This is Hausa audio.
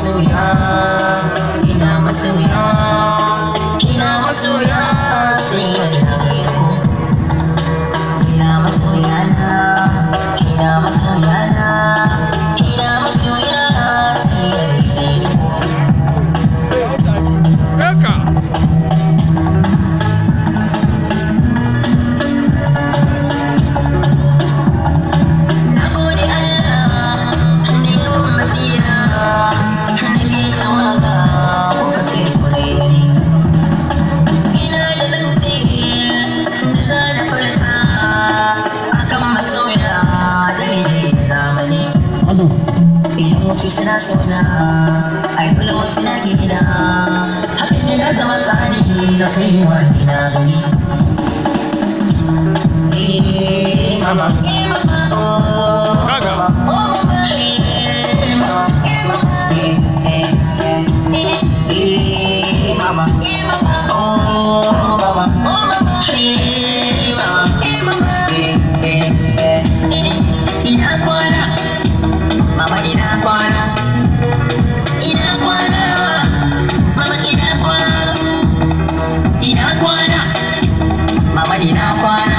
masoya, ina masoya, ina masoya, sai yana gaida ku. Ina masoya na, ina masoya na, ina masoya, sai yana gaida ku. Wasu suna sona, ai dole wasu na gina. Hakan ne na zama tsari na kaiwa ina gani. Mama, mama, oh mama, oh mama, mama, mama, mama, oh mama, oh mama, ina kwana, mama ina kwana, ina kwana, mama ina kwana, ina kwana, mama ina kwana.